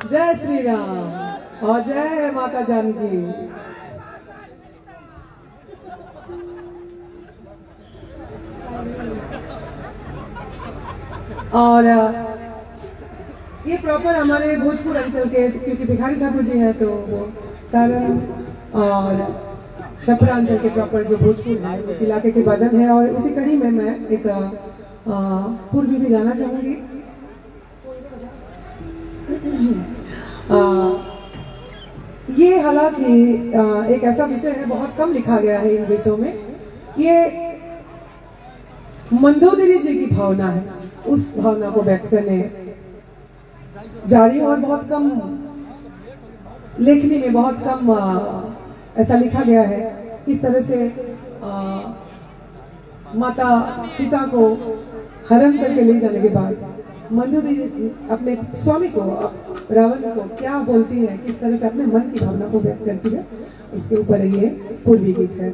जय श्री राम और जय माता जानकी। और ये प्रॉपर हमारे भोजपुर अंचल के, क्योंकि भिखारी ठाकुर जी हैं तो वो सारण और छपरा अंचल के प्रॉपर जो भोजपुर है उस इलाके के बदन है। और उसी कड़ी में मैं एक पूर्वी भी गाना चाहूंगी। ये हालांकि एक ऐसा विषय है, बहुत कम लिखा गया है इन विषयों में। ये मंदोदरी जी की भावना है, उस भावना को व्यक्त करने जा रही है। और बहुत कम लेखनी में बहुत कम ऐसा लिखा गया है किस तरह से माता सीता को हरण करके ले जाने के बाद मंदोदरी अपने स्वामी को, रावण को क्या बोलती है, किस तरह से अपने मन की भावना को व्यक्त करती है, उसके ऊपर ये पूर्वी गीत है।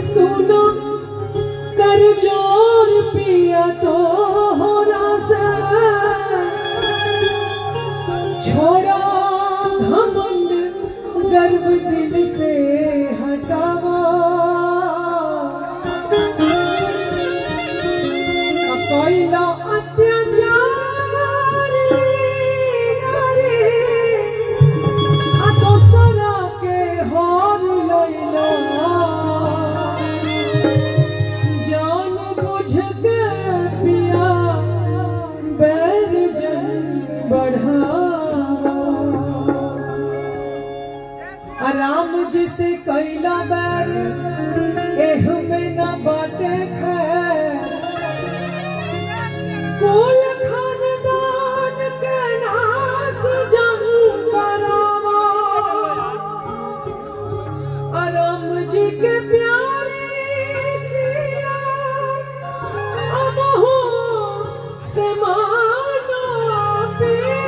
सुनो कर जोर पिया तो होना से छोड़ा घमंड गर्व दिल से हटावा। कोयला अत्याचार दोसरा के हार लैला जान बुझ के पिया राम जी से कैला बैर एह में न बाटे खैर कुल खानदान के नास जहूं करावा राम जी के प्यारे सिया अबहु से मानो पिया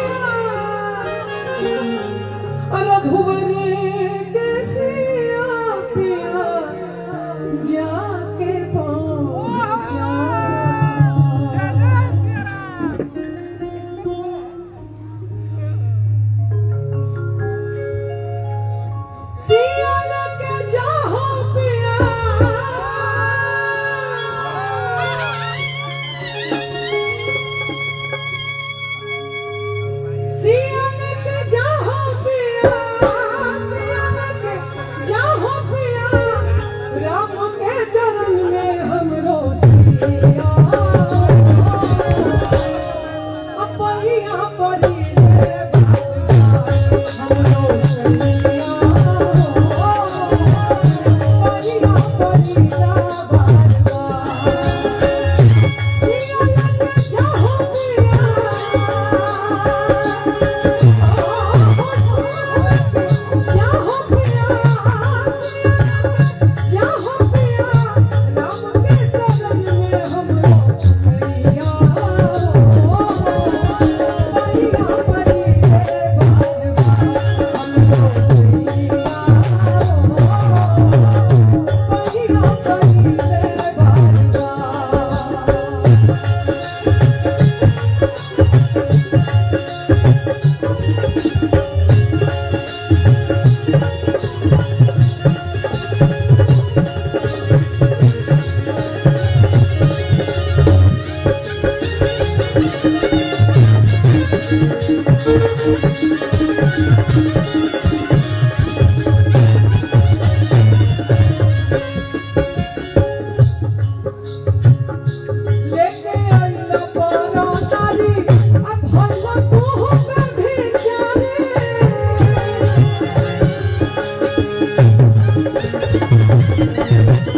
रघुवर के सिया पिया जाके पहुंचा सिया लेके जाहो पिया सिया लेके जाहो पिया सिया लेके जाहो पिया राम के चरण में हमरो सिया अपरिया परी रे बाबा हमरो सिया अपरिया परी रा बाबा सिया लेके जाहो पिया जाहो पिया जाहो पिया राम के चरण में हमरो सैया परिया परी रे बाबा हमरो सैया परिया परी रे बाबा लेके आइला पारा नारी अब भला तू हो कभी जाने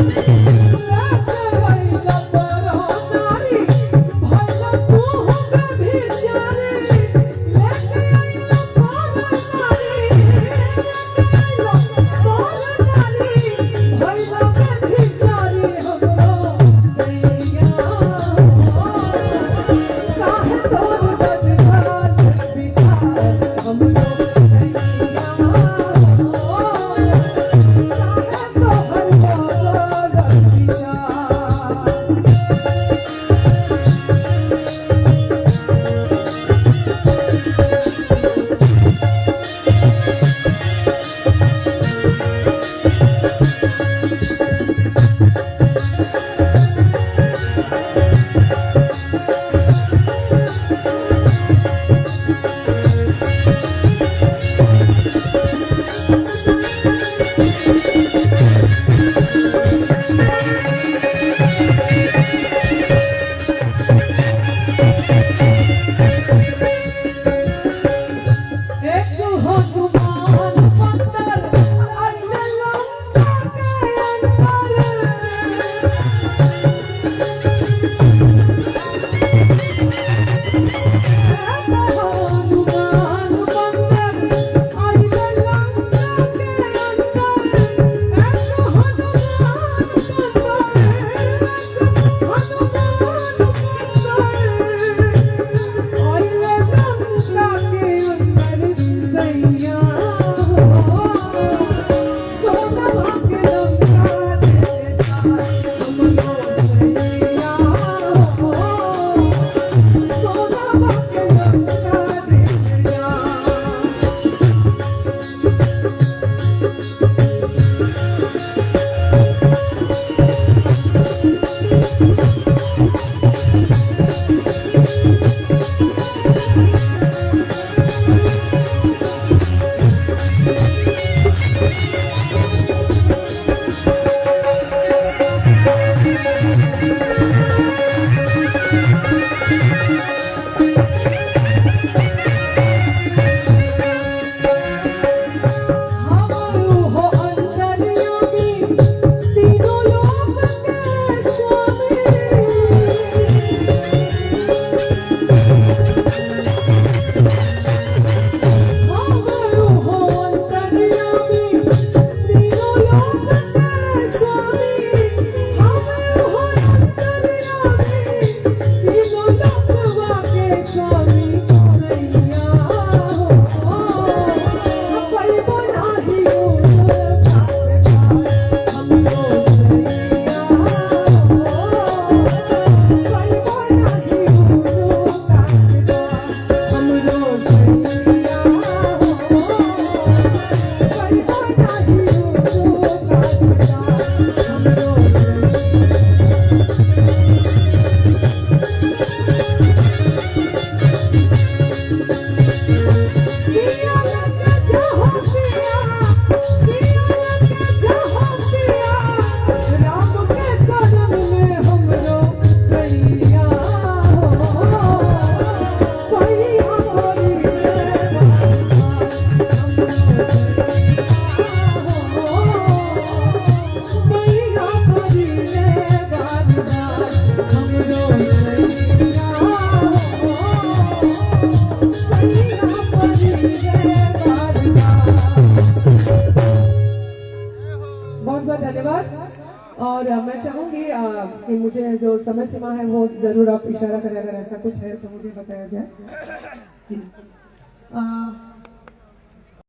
लेके आइला पारा नारी भला तू हो कभी जाने लेके आइला पारा नारी लेके आइला पारा नारी भला कभी जाने हमरो सैया काहे तोर बदनाम विचार हमरो सैया काहे तोहर बदनाम विचार एक हनुमान मंतर आइले लंका के अंतर हनुमान मंतर आइले लंका के अंतर एक हनुमान आइले लंका के अंतर सैया सोनवा के लंका दे जा हमरो सैया सोनवा के लंका दे जा हमारो धन्यवाद। और मैं चाहूंगी कि मुझे जो समय सीमा है वो जरूर आप इशारा करें, अगर ऐसा कुछ है तो मुझे बताया जाए। जी